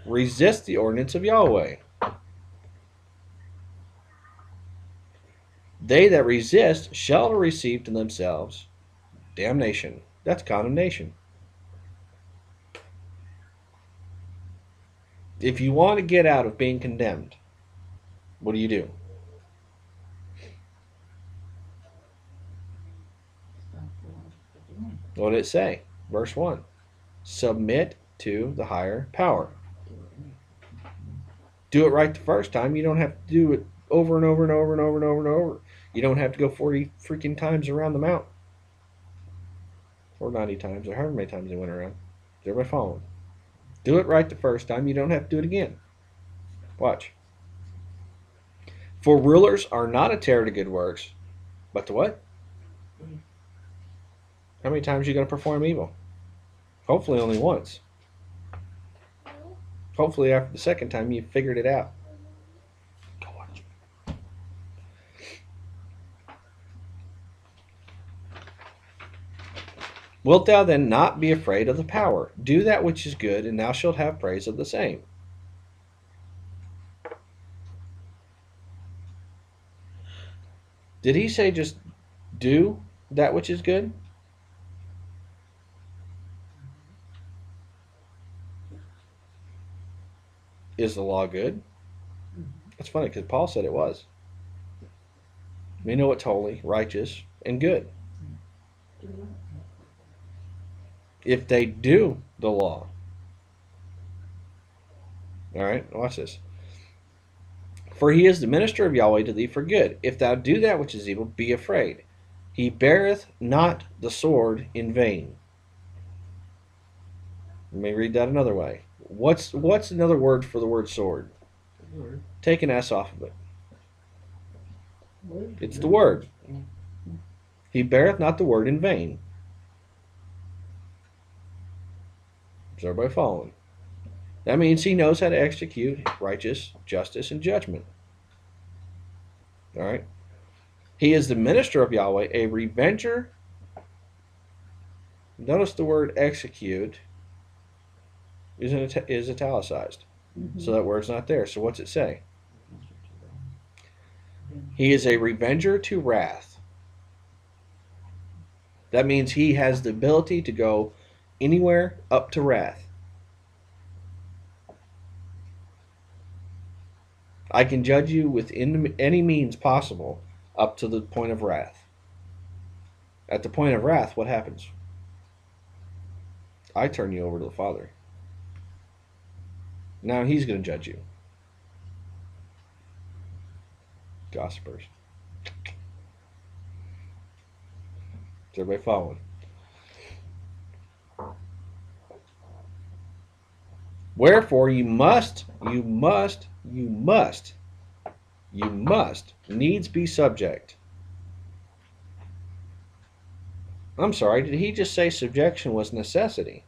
resists the ordinance of Yahweh. They that resist shall receive to themselves damnation. That's condemnation. If you want to get out of being condemned, what do? What did it say? Verse 1. Submit to the higher power. Do it right the first time. You don't have to do it over and over and over and over and over and over. You don't have to go 40 freaking times around the mountain. Or 90 times, or however many times they went around. Is everybody following? Do it right the first time. You don't have to do it again. Watch. For rulers are not a terror to good works, but to what? How many times are you going to perform evil? Hopefully only once. Hopefully after the second time you figured it out. Wilt thou then not be afraid of the power? Do that which is good, and thou shalt have praise of the same. Did he say just do that which is good? Is the law good? It's funny because Paul said it was. We know it's holy, righteous, and good. If they do the law. All right, watch this. For he is the minister of Yahweh to thee for good. If thou do that which is evil, be afraid. He beareth not the sword in vain. Let me read that another way. What's another word for the word sword? Take an S off of it. It's the word. He beareth not the word in vain. Is everybody following? That means he knows how to execute righteous justice and judgment. All right. He is the minister of Yahweh, a revenger. Notice the word execute is italicized. So that word's not there. So what's it say? He is a revenger to wrath. That means he has the ability to go anywhere up to wrath. I can judge you within any means possible up to the point of wrath. At the point of wrath, what happens? I turn you over to the Father. Now he's going to judge you. Gossipers. Is everybody following? Wherefore you must needs be subject. I'm sorry, did he just say subjection was necessity?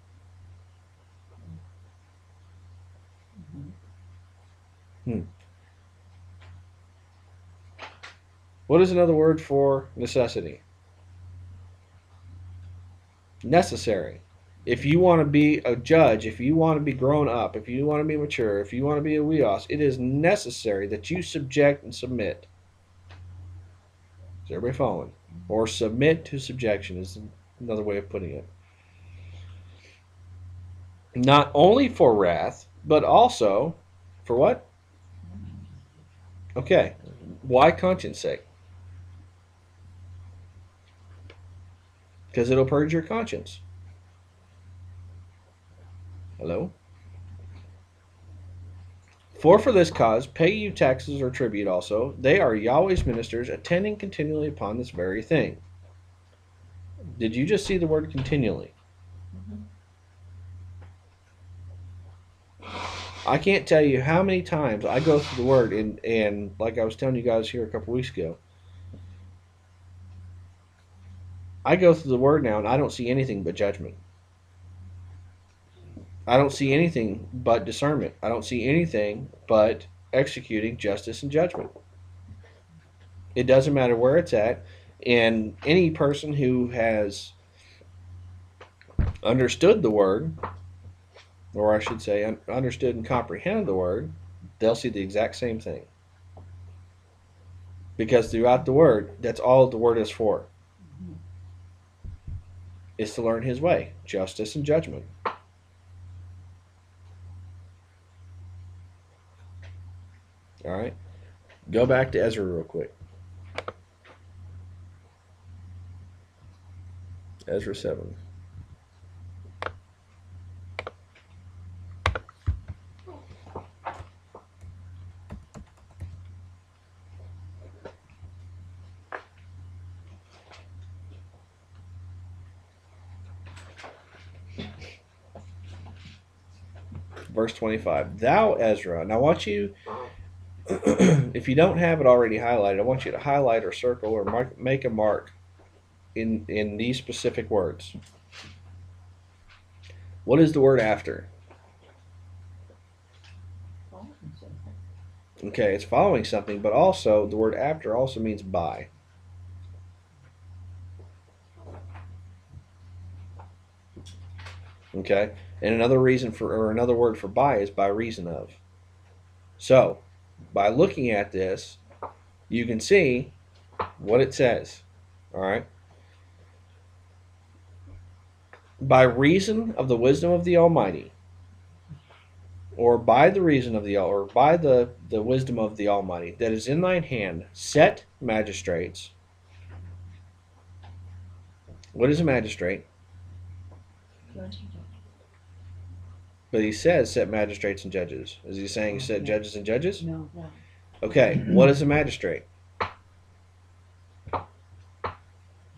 What is another word for necessity? Necessary. If you want to be a judge, if you want to be grown up, if you want to be mature, if you want to be a Yahs, it is necessary that you subject and submit. Is everybody following? Or submit to subjection is another way of putting it. Not only for wrath, but also for what? Okay. Why conscience sake? Because it'll purge your conscience. Hello? For this cause pay you taxes or tribute also. They are Yahweh's ministers, attending continually upon this very thing. Did you just see the word continually? I can't tell you how many times I go through the word, and like I was telling you guys here a couple weeks ago, I go through the word now and I don't see anything but judgment. I don't see anything but discernment. I don't see anything but executing justice and judgment. It doesn't matter where it's at. And any person who has understood the word, or I should say understood and comprehended the word, they'll see the exact same thing. Because throughout the word, that's all the word is for. Is to learn his way, justice and judgment. All right. Go back to Ezra real quick. Ezra 7. verse 25. Thou, Ezra. Now, I want you, if you don't have it already highlighted, I want you to highlight or circle or make a mark in these specific words. What is the word after? Following something. Okay, it's following something, but also the word after also means by. Okay, and another reason for, or another word for by is by reason of. So, by looking at this, you can see what it says. All right. By reason of the wisdom of the Almighty, or by the reason of the, or by the wisdom of the Almighty that is in thine hand, set magistrates. What is a magistrate? Judge. But he says set magistrates and judges. Is he saying set judges and judges? No, no. Okay, what is a magistrate?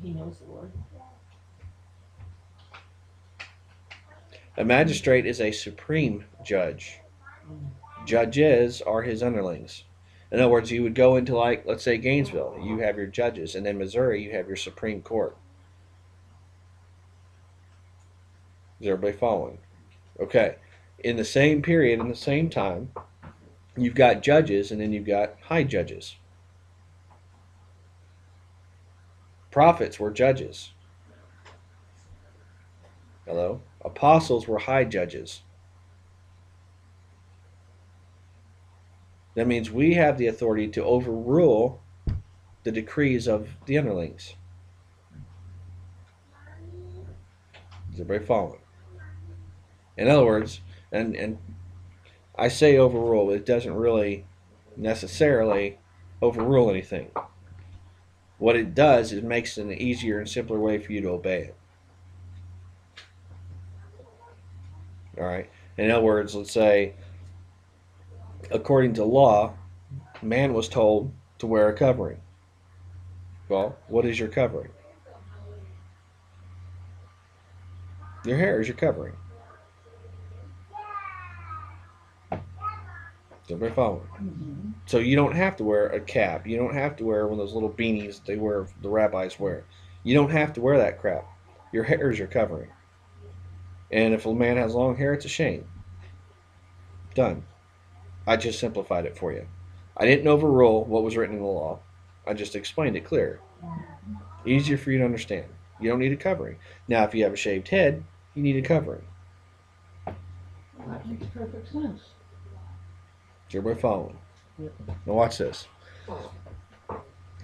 He knows the word. A magistrate is a supreme judge. Judges are his underlings. In other words, you would go into, like, let's say Gainesville, you have your judges, and then Missouri, you have your Supreme Court. Is everybody following? Okay. In the same period, in the same time, you've got judges, and then you've got high judges. Prophets were judges. Hello? Apostles were high judges. That means we have the authority to overrule the decrees of the underlings. Is everybody following? In other words, and I say overrule, but it doesn't really necessarily overrule anything. What it does is it makes it an easier and simpler way for you to obey it. All right. In other words, let's say, according to law, man was told to wear a covering. Well, what is your covering? Your hair is your covering. Is everybody following? Mm-hmm. So you don't have to wear a cap. You don't have to wear one of those little beanies they wear, the rabbis wear. You don't have to wear that crap. Your hair is your covering. And if a man has long hair, it's a shame. Done. I just simplified it for you. I didn't overrule what was written in the law. I just explained it clear. Easier for you to understand. You don't need a covering. Now, if you have a shaved head, you need a covering. That makes perfect sense. Is everybody following? Yep. Now watch this.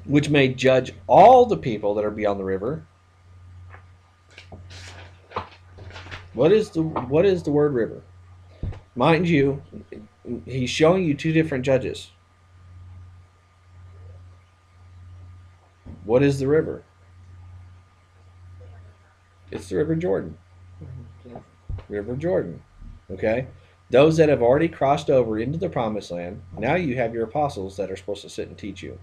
Which may judge all the people that are beyond the river. What is the word river? Mind you, he's showing you two different judges. What is the river? It's the River Jordan. River Jordan. Okay? Those that have already crossed over into the promised land, now you have your apostles that are supposed to sit and teach you.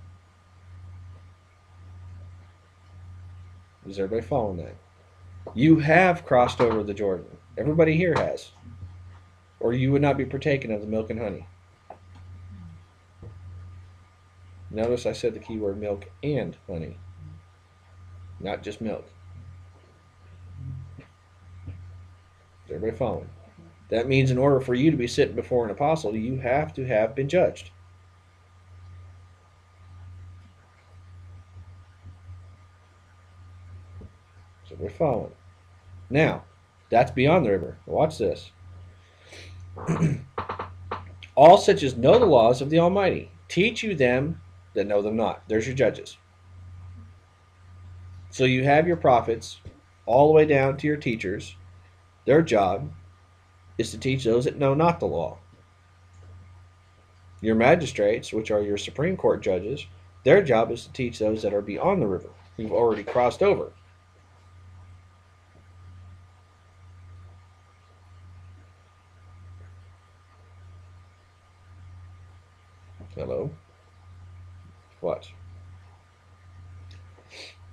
Is everybody following that? You have crossed over the Jordan. Everybody here has. Or you would not be partaking of the milk and honey. Notice I said the key word milk and honey. Not just milk. Is everybody following? That means in order for you to be sitting before an apostle, you have to have been judged. So we're following. Now, that's beyond the river. Watch this. All such as know the laws of the Almighty, teach you them that know them not. There's your judges. So you have your prophets all the way down to your teachers. Their job is to teach those that know not the law. Your magistrates, which are your Supreme Court judges, their job is to teach those that are beyond the river, who've already crossed over. Hello? Watch.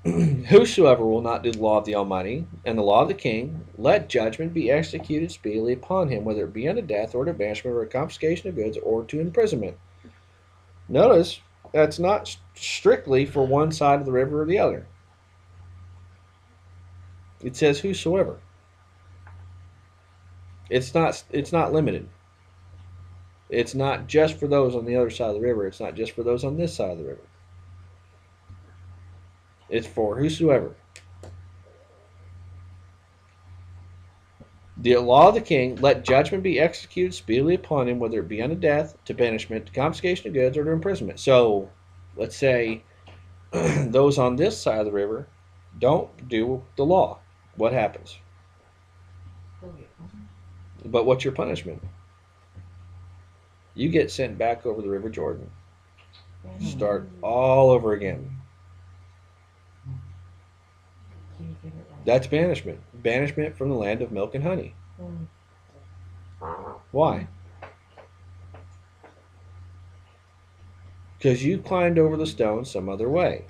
Whosoever will not do the law of the Almighty and the law of the king, let judgment be executed speedily upon him, whether it be unto death, or to banishment, or confiscation of goods, or to imprisonment. Notice that's not strictly for one side of the river or the other. It says whosoever. It's not limited. It's not just for those on the other side of the river. It's not just for those on this side of the river. It's for whosoever. The law of the king, let judgment be executed speedily upon him, whether it be unto death, to banishment, to confiscation of goods, or to imprisonment. So, let's say those on this side of the river don't do the law. What happens? But what's your punishment? You get sent back over the River Jordan. Start all over again. That's banishment. Banishment from the land of milk and honey. Why? Because you climbed over the stone some other way.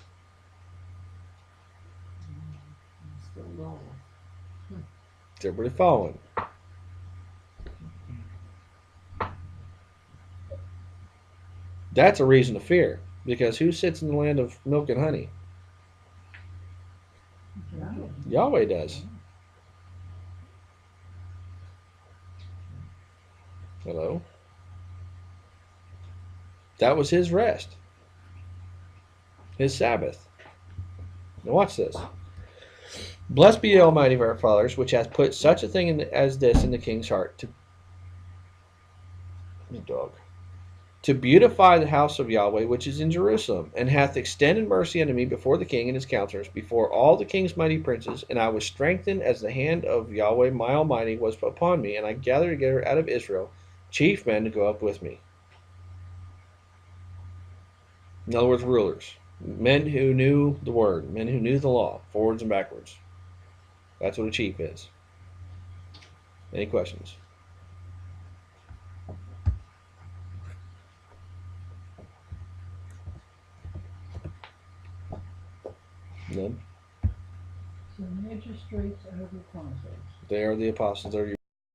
Is everybody following? That's a reason to fear. Because who sits in the land of milk and honey? Yahweh does. Hello? That was his rest. His Sabbath. Now watch this. Blessed be the Almighty of our fathers, which hath put such a thing as this in the king's heart, to beautify the house of Yahweh which is in Jerusalem, and hath extended mercy unto me before the king and his counselors, before all the king's mighty princes, and I was strengthened as the hand of Yahweh my Almighty was upon me, and I gathered together out of Israel chief men to go up with me. In other words, rulers. Men who knew the word, men who knew the law, forwards and backwards. That's what a chief is. Any questions? None? So magistrates are the consuls. They are the apostles. They're